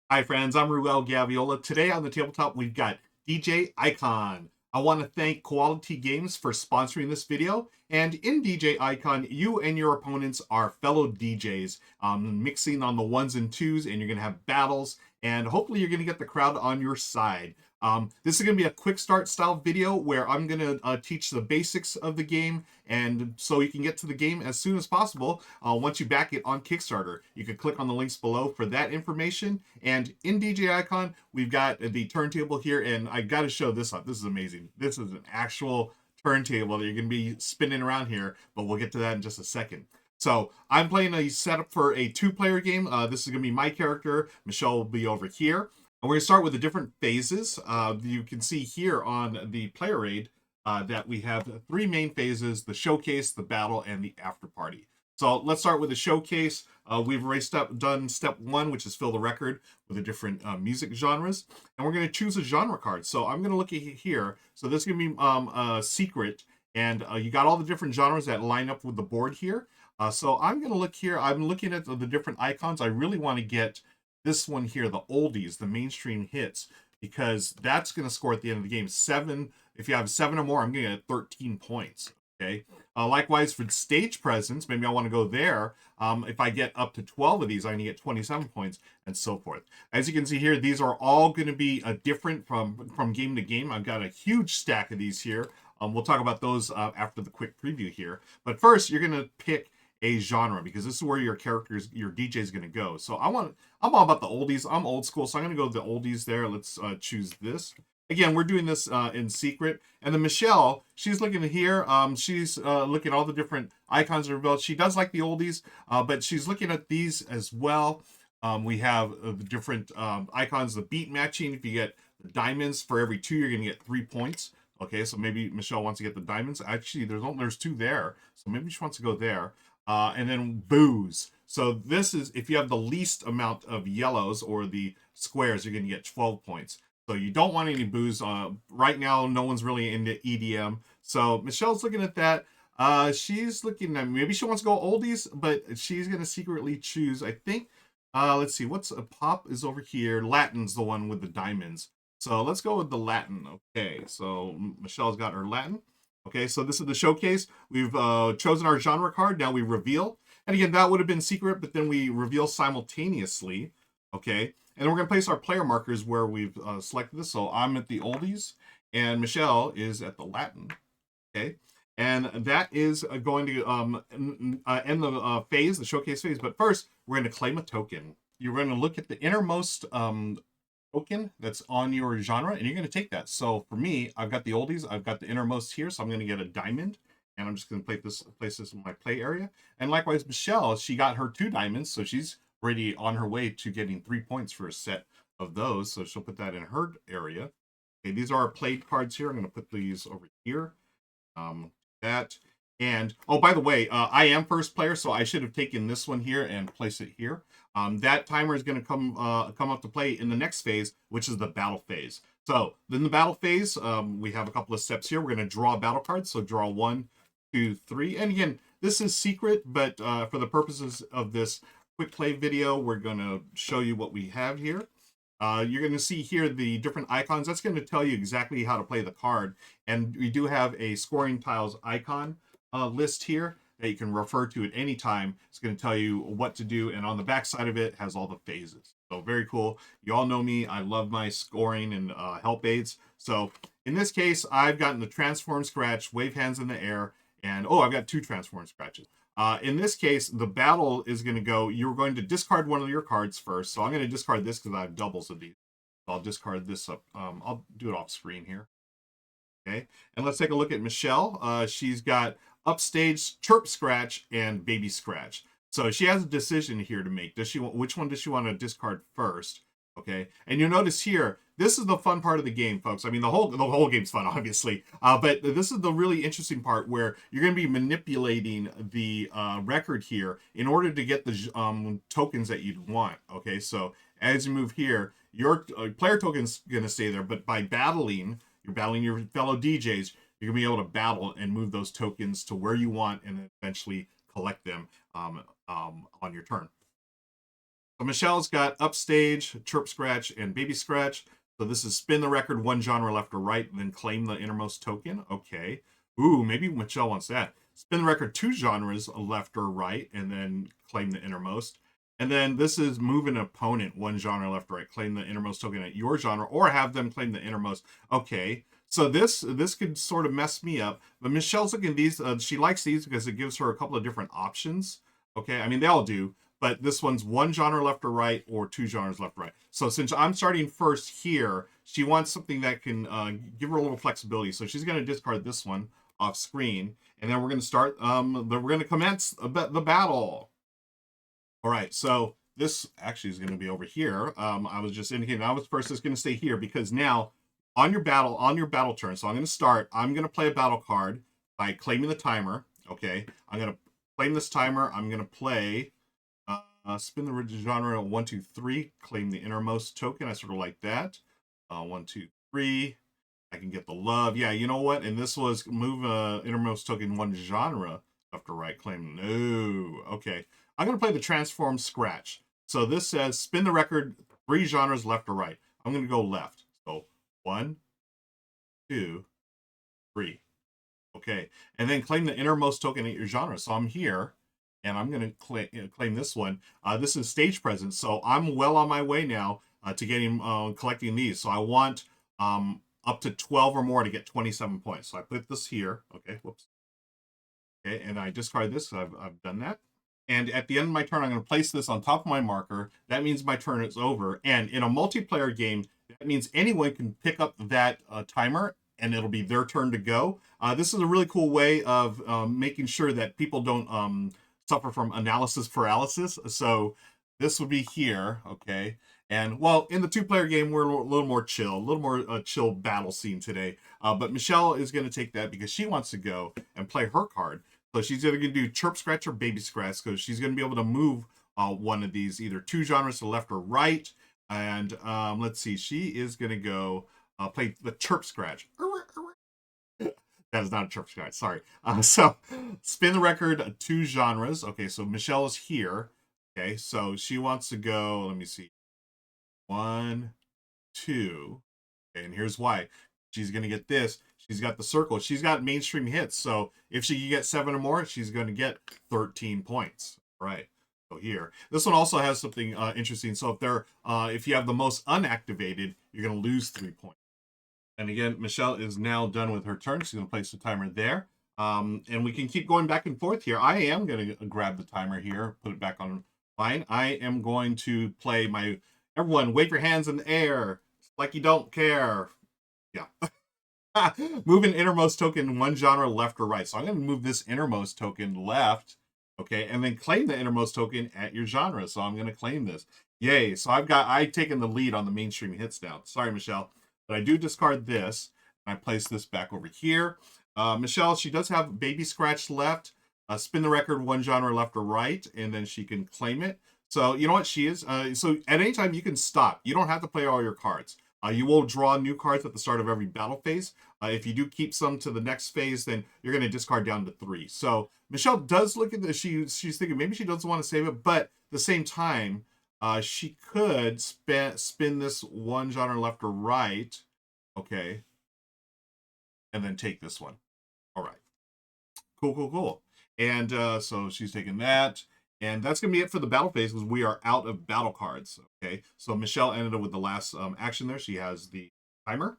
Hi friends, I'm Ruel Gaviola. Today on the tabletop, we've got DJ Icon. I want to thank Quality Games for sponsoring this video. And in DJ Icon, you and your opponents are fellow DJs, mixing on the ones and twos, and you're going to have battles, and hopefully you're going to get the crowd on your side. This is going to be a quick start style video where I'm going to teach the basics of the game, and so you can get to the game as soon as possible once you back it on Kickstarter. You can click on the links below for that information. And in DJ Icon, we've got the turntable here, and I got to show this up. This is amazing. This is an actual turntable that you're going to be spinning around here, but we'll get to that in just a second. So I'm playing a setup for a two-player game. This is going to be my character. Michelle will be over here. And we're going to start with the different phases. You can see here on the player aid that we have three main phases: the showcase, the battle, and the after party. So let's start with the showcase. We've already done step one, which is fill the record with the different music genres. And we're going to choose a genre card. So I'm going to look at here. So this is going to be a secret. And you got all the different genres that line up with the board here. So I'm going to look here. I'm looking at the different icons. I really want to get this one here, the oldies, the mainstream hits, because that's going to score at the end of the game. If you have 7 or more, I'm going to get 13 points. Okay. Likewise for stage presence, maybe I want to go there. If I get up to 12 of these, I'm going to get 27 points, and so forth. As you can see here, these are all going to be different from game to game. I've got a huge stack of these here. We'll talk about those after the quick preview here. But first, you're going to pick a genre, because this is where your DJ is going to go. So I'm all about the oldies. I'm old school, so I'm going to go the oldies there. Let's choose this. Again, we're doing this in secret. And then Michelle, she's looking here. She's looking at all the different icons in her belt. She does like the oldies, but she's looking at these as well. We have the different icons, the beat matching. If you get the diamonds for every 2, you're going to get 3 points. Okay, so maybe Michelle wants to get the diamonds. Actually, there's 2 there, so maybe she wants to go there. And then booze. So this is, if you have the least amount of yellows or the squares, you're going to get 12 points. So you don't want any booze. Right now, no one's really into EDM. So Michelle's looking at that. She's looking at, maybe she wants to go oldies, but she's going to secretly choose, I think, let's see, what's a pop is over here. Latin's the one with the diamonds. So let's go with the Latin. Okay, so Michelle's got her Latin. Okay, so this is the showcase. We've chosen our genre card. Now we reveal. And again, that would have been secret, but then we reveal simultaneously. Okay, and we're going to place our player markers where we've selected this. So I'm at the oldies, and Michelle is at the Latin. Okay, and that is going to end the phase, the showcase phase. But first, we're going to claim a token. You're going to look at the innermost token that's on your genre, and you're going to take that. So for me, I've got the oldies, I've got the innermost here, so I'm going to get a diamond, and I'm just going to place this in my play area. And likewise, Michelle, she got her 2 diamonds, so she's already on her way to getting 3 points for a set of those, so she'll put that in her area. Okay, these are our played cards here. I'm going to put these over here. That. And oh, by the way, I am first player, so I should have taken this one here and place it here. That timer is going to come up to play in the next phase, which is the battle phase. So in the battle phase, we have a couple of steps here. We're going to draw battle cards. So draw 1, 2, 3. And again, this is secret, but for the purposes of this quick play video, we're going to show you what we have here. You're going to see here the different icons. That's going to tell you exactly how to play the card. And we do have a scoring tiles icon list here that you can refer to at any time. It's going to tell you what to do, and on the back side of it has all the phases. So very cool. You all know me. I love my scoring and help aids. So in this case, I've gotten the transform scratch, wave hands in the air, and oh, I've got 2 transform scratches. In this case, the battle is going to go, you're going to discard one of your cards first. So I'm going to discard this because I have doubles of these. So I'll discard this up. I'll do it off screen here. Okay, and let's take a look at Michelle. She's got upstage, chirp scratch, and baby scratch. So she has a decision here to make. Which one does she want to discard first? Okay, and you'll notice here, this is the fun part of the game, folks. I mean, the whole game's fun, obviously, but this is the really interesting part where you're going to be manipulating the record here in order to get the tokens that you want. Okay, so as you move here, your player token's going to stay there, but by battling, you're battling your fellow DJs, you're going to be able to battle and move those tokens to where you want and eventually collect them on your turn. So Michelle's got Upstage, Chirp Scratch, and Baby Scratch. So this is spin the record, one genre left or right, and then claim the innermost token. Okay. Ooh, maybe Michelle wants that. Spin the record, two genres left or right, and then claim the innermost. And then this is move an opponent, one genre left or right, claim the innermost token at your genre, or have them claim the innermost. Okay. So this could sort of mess me up. But Michelle's looking at these. She likes these because it gives her a couple of different options. Okay. I mean, they all do. But this one's one genre left or right, or two genres left or right. So since I'm starting first here, she wants something that can give her a little flexibility. So she's going to discard this one off screen, and then we're going to start. We're going to commence the battle. All right. So this actually is going to be over here. I was just indicating I was first. It's going to stay here because now on your battle turn. So I'm going to start. I'm going to play a battle card by claiming the timer. Okay. I'm going to claim this timer. I'm going to play. Spin the genre 1, 2, 3. Claim the innermost token. I sort of like that. 1, 2, 3. I can get the love. Yeah, you know what? And this was move innermost token one genre left or right. Claim no. Okay. I'm gonna play the transform scratch. So this says spin the record 3 genres left or right. I'm gonna go left. So 1, 2, 3. Okay. And then claim the innermost token at your genre. So I'm here. And I'm going to claim this one. This is stage presence, so I'm well on my way now to getting collecting these. So I want up to 12 or more to get 27 points. So I put this here. Okay, whoops. Okay, and I discard this. So I've done that. And at the end of my turn, I'm going to place this on top of my marker. That means my turn is over. And in a multiplayer game, that means anyone can pick up that timer and it'll be their turn to go. This is a really cool way of making sure that people don't suffer from analysis paralysis. So this would be here, okay? And well, in the 2-player game, we're a little more chill battle scene today. But Michelle is going to take that because she wants to go and play her card. So she's either going to do Chirp Scratch or Baby Scratch because she's going to be able to move one of these, either 2 genres to left or right. And let's see, she is going to go play the Chirp Scratch. That is not a chirp scratch. Sorry. So spin the record 2 genres. Okay, so Michelle is here. Okay, so she wants to go. Let me see. 1, 2. Okay, and here's why. She's gonna get this. She's got the circle. She's got mainstream hits. So if she can get 7 or more, she's gonna get 13 points. All right. So here, this one also has something interesting. So if you have the most unactivated, you're gonna lose 3 points. And again, Michelle is now done with her turn. She's going to place the timer there. And we can keep going back and forth here. I am going to grab the timer here, put it back on line. I am going to play my... Everyone, wave your hands in the air like you don't care. Yeah. Move an innermost token 1 genre left or right. So I'm going to move this innermost token left. Okay, and then claim the innermost token at your genre. So I'm going to claim this. Yay. So I've taken the lead on the mainstream hits now. Sorry, Michelle. But I do discard this, and I place this back over here. Michelle, she does have Baby Scratch left. Spin the record 1 genre left or right, and then she can claim it. So you know what she is? So at any time you can stop. You don't have to play all your cards. You will draw new cards at the start of every battle phase. If you do keep some to the next phase, then you're going to discard down to 3. So Michelle does look at this. She's thinking maybe she doesn't want to save it, but at the same time, she could spin this 1 genre left or right, okay, and then take this one. All right, cool. And so she's taking that, and that's gonna be it for the battle phase because we are out of battle cards. Okay, so Michelle ended up with the last action there. She has the timer.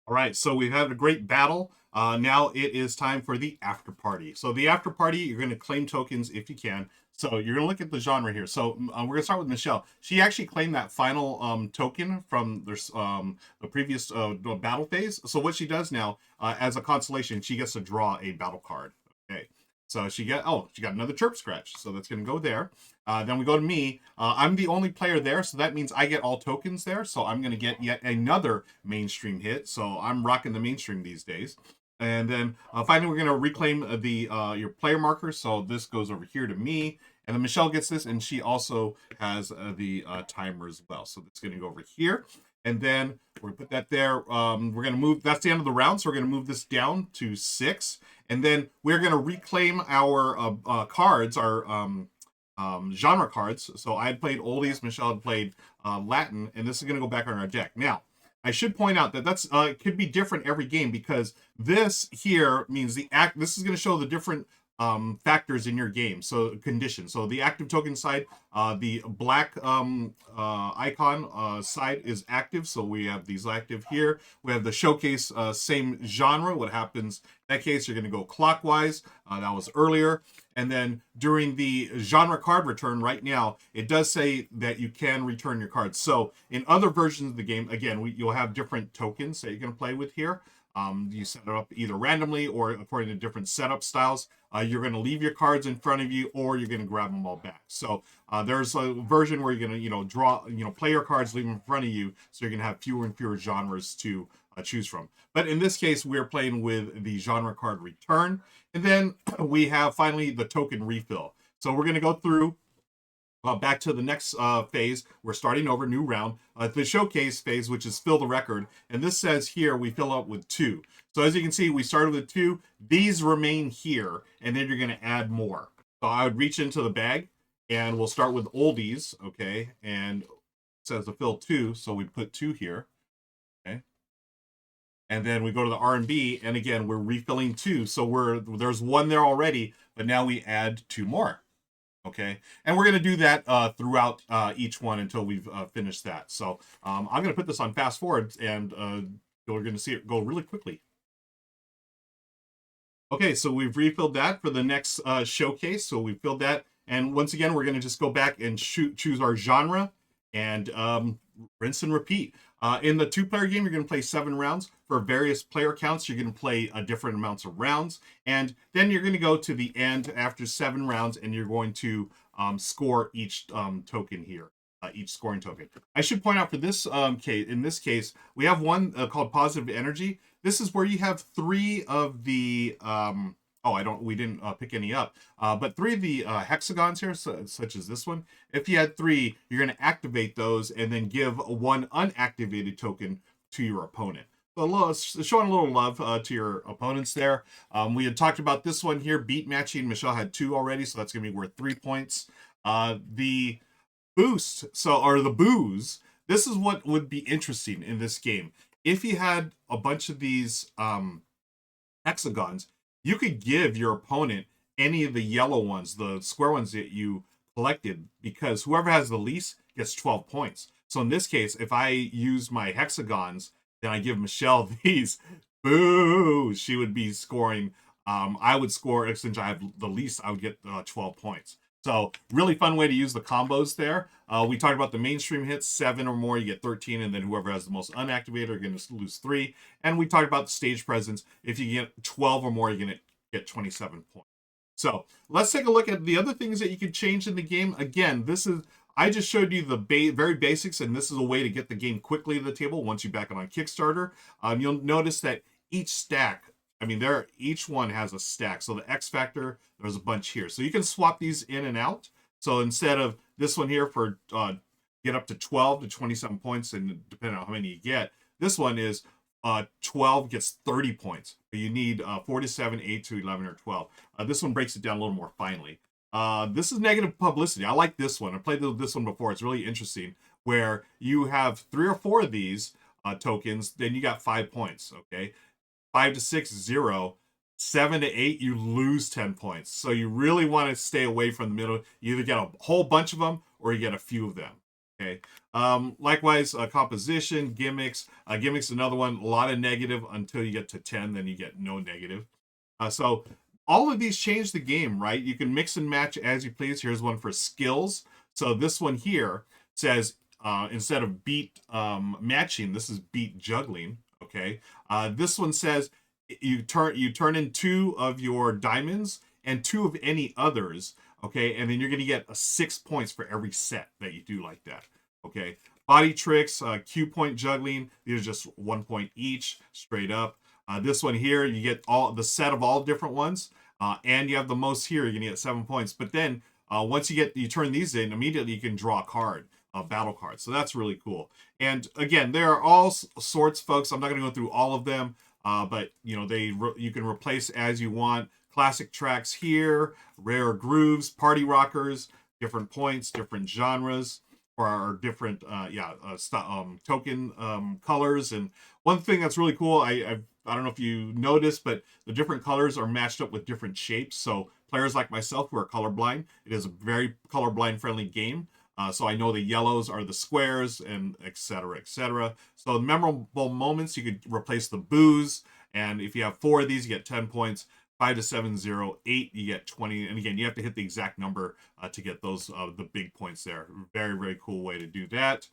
All right, so we've had a great battle. Now it is time for the after party. So the after party, you're going to claim tokens if you can. So you're going to look at the genre here. So we're going to start with Michelle. She actually claimed that final token from the previous battle phase. So what she does now, as a consolation, she gets to draw a battle card. Okay. So she got another Chirp Scratch. So that's going to go there. Then we go to me. I'm the only player there, so that means I get all tokens there. So I'm going to get yet another mainstream hit. So I'm rocking the mainstream these days. And then finally, we're going to reclaim your player marker. So this goes over here to me. And then Michelle gets this, and she also has the timer as well. So that's going to go over here. And then we're going to put that there. We're going to move. That's the end of the round. So we're going to move this down to 6. And then we're going to reclaim our cards, our genre cards. So I had played oldies, Michelle had played Latin, and this is going to go back on our deck. Now, I should point out that that's it could be different every game, because this here means this is going to show the different factors in your game, so conditions. So the active token side, the black icon side is active, so we have these active here. We have the showcase, same genre. What happens in that case, you're going to go clockwise. That was earlier. And then during the genre card return right now, it does say that you can return your cards. So in other versions of the game, again, you'll have different tokens that you're going to play with here. You set it up either randomly or according to different setup styles. You're going to leave your cards in front of you, or you're going to grab them all back. So there's a version where you're going to, draw, play your cards, leave them in front of you, so you're going to have fewer and fewer genres to choose from. But in this case, we're playing with the genre card return. And then we have finally the token refill. So we're going to go through back to the next phase. We're starting over, new round. The showcase phase, which is fill the record. And this says here we fill up with 2. So as you can see, we started with 2. These remain here, and then you're going to add more. So I would reach into the bag, and we'll start with oldies, okay? And it says to fill 2, so we put 2 here, okay? And then we go to the R&B, and again, we're refilling 2. So there's 1 there already, but now we add 2 more. Okay, and we're going to do that throughout each one until we've finished that. So I'm going to put this on fast forward, and we're going to see it go really quickly. Okay, so we've refilled that for the next showcase. So we filled that, and once again, we're going to just go back and choose our genre, and rinse and repeat. In the 2-player game, you're going to play 7 rounds. For various player counts, you're going to play different amounts of rounds. And then you're going to go to the end after 7 rounds, and you're going to score each token here, each scoring token. I should point out for this case, in this case, we have one called positive energy. This is where you have 3 of the we didn't pick any up. But 3 of the hexagons here, such as this one, if you had 3, you're going to activate those and then give 1 unactivated token to your opponent. So showing a little love to your opponents there. We had talked about this one here, beat matching. Michelle had 2 already, so that's going to be worth 3 points. The boost, or the booze, this is what would be interesting in this game. If you had a bunch of these hexagons, you could give your opponent any of the yellow ones, the square ones that you collected, because whoever has the least gets 12 points. So in this case, if I use my hexagons, then I give Michelle these, boo, she would be scoring. I would score, since I have the least, I would get 12 points. So really fun way to use the combos there. We talked about the mainstream hits, 7 or more, you get 13, and then whoever has the most unactivated are going to lose 3. And we talked about the stage presence. If you get 12 or more, you're going to get 27 points. So let's take a look at the other things that you can change in the game. Again, I just showed you the very basics, and this is a way to get the game quickly to the table once you back it on Kickstarter. You'll notice that each stack, each one has a stack. So the X Factor, there's a bunch here. So you can swap these in and out. So instead of this one here for get up to 12 to 27 points, and depending on how many you get, this one is 12 gets 30 points. You need 4 to 7, 8 to 11, or 12. This one breaks it down a little more finely. This is negative publicity. I like this one. I played this one before. It's really interesting, where you have 3 or 4 of these tokens, then you got 5 points, okay? 5 to 6, 0. 7 to 8, you lose 10 points. So you really want to stay away from the middle. You either get a whole bunch of them, or you get a few of them, okay? Likewise, composition, gimmicks. Gimmicks, another one, a lot of negative until you get to 10, then you get no negative. So all of these change the game, right? You can mix and match as you please. Here's one for skills. So this one here says, instead of beat matching, this is beat juggling, okay? This one says you turn in 2 of your diamonds and 2 of any others, okay? And then you're going to get 6 points for every set that you do like that, okay? Body tricks, Q point juggling, these are just 1 point each, straight up. This one here, you get the set of all different ones, and you have the most here, you're going to get 7 points. But then once you turn these in, immediately you can draw a card, a battle card. So that's really cool. And again, there are all sorts, folks. I'm not going to go through all of them, but you can replace as you want. Classic tracks here, rare grooves, party rockers, different points, different genres, or our different token colors. And one thing that's really cool, I don't know if you noticed, but the different colors are matched up with different shapes. So players like myself who are colorblind, it is a very colorblind friendly game. So I know the yellows are the squares, and et cetera, et cetera. So memorable moments, you could replace the boos. And if you have 4 of these, you get 10 points. 5 to 7, 0, 8, you get 20. And again, you have to hit the exact number to get those the big points there. Very, very cool way to do that.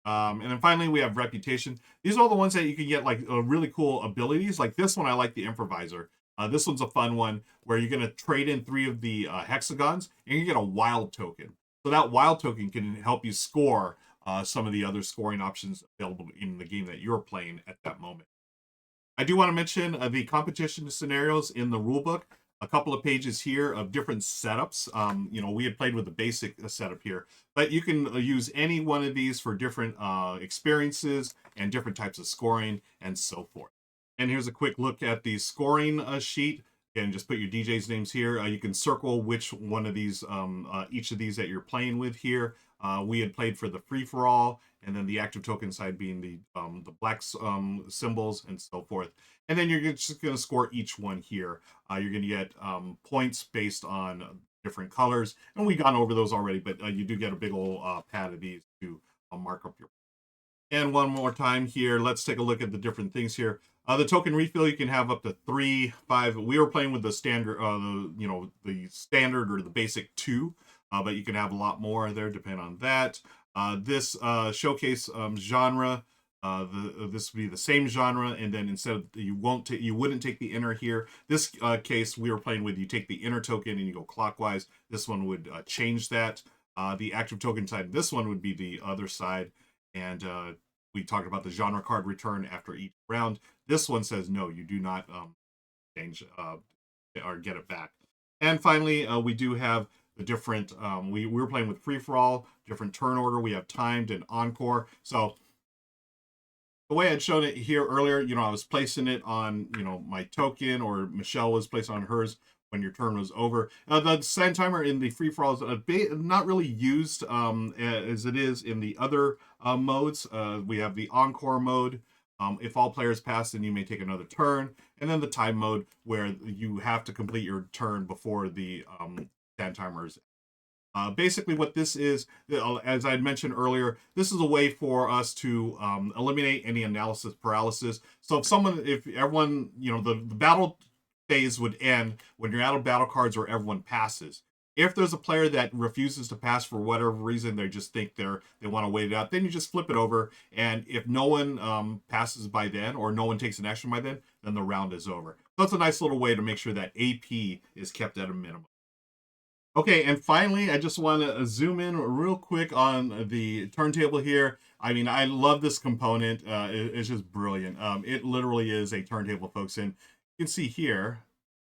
And then finally, we have reputation. These are all the ones that you can get like really cool abilities. Like this one, I like the improviser. This one's a fun one where you're going to trade in 3 of the hexagons and you get a wild token. So that wild token can help you score some of the other scoring options available in the game that you're playing at that moment. I do want to mention the competition scenarios in the rulebook. A couple of pages here of different setups. We had played with the basic setup here, but you can use any one of these for different experiences and different types of scoring and so forth. And here's a quick look at the scoring sheet. Again, just put your DJ's names here. You can circle which one of these, each of these that you're playing with here. We had played for the free-for-all, and then the active token side being the black symbols and so forth. And then you're just going to score each one here. You're going to get points based on different colors. And we've gone over those already, but you do get a big old pad of these to mark up your. And one more time here, let's take a look at the different things here. The token refill, you can have up to 3, 5. We were playing with the standard, the standard or the basic 2. But you can have a lot more there depending on that. This showcase genre, this would be the same genre, and then instead of you wouldn't take the inner here. This case we were playing with, you take the inner token and you go clockwise. This one would change that. The active token side, this one would be the other side, and we talked about the genre card return after each round. This one says no, you do not change or get it back. And finally, we do have the different, we were playing with free-for-all, different turn order. We have timed and encore. So the way I'd shown it here earlier, I was placing it on, my token, or Michelle was placed on hers when your turn was over. The sand timer in the free-for-all is not really used as it is in the other modes. We have the encore mode. If all players pass, then you may take another turn. And then the time mode, where you have to complete your turn before the sand timers. Basically what this is, as I mentioned earlier, this is a way for us to eliminate any analysis paralysis. So if everyone, the battle phase would end when you're out of battle cards or everyone passes. If there's a player that refuses to pass for whatever reason, they just think they want to wait it out, then you just flip it over. And if no one passes by then, or no one takes an action by then the round is over. So it's a nice little way to make sure that AP is kept at a minimum. Okay, and finally, I just want to zoom in real quick on the turntable here. I mean, I love this component. It's just brilliant. It literally is a turntable, folks. And you can see here,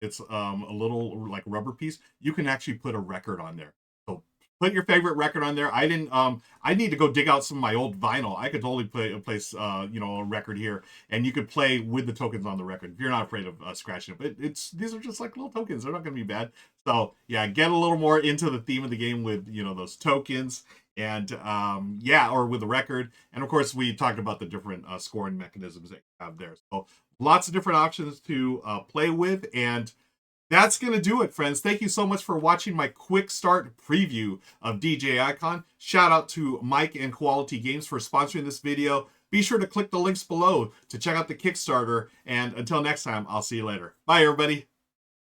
it's a little like rubber piece. You can actually put a record on there. So put your favorite record on there. I didn't. I need to go dig out some of my old vinyl. I could totally place a record here, and you could play with the tokens on the record if you're not afraid of scratching it. But these are just like little tokens. They're not going to be bad. So yeah, get a little more into the theme of the game with those tokens, and or with the record. And of course, we talked about the different scoring mechanisms that you have there. So lots of different options to play with, and that's going to do it, friends. Thank you so much for watching my quick start preview of DJ Icon. Shout out to Mike and Quality Games for sponsoring this video. Be sure to click the links below to check out the Kickstarter. And until next time, I'll see you later. Bye, everybody.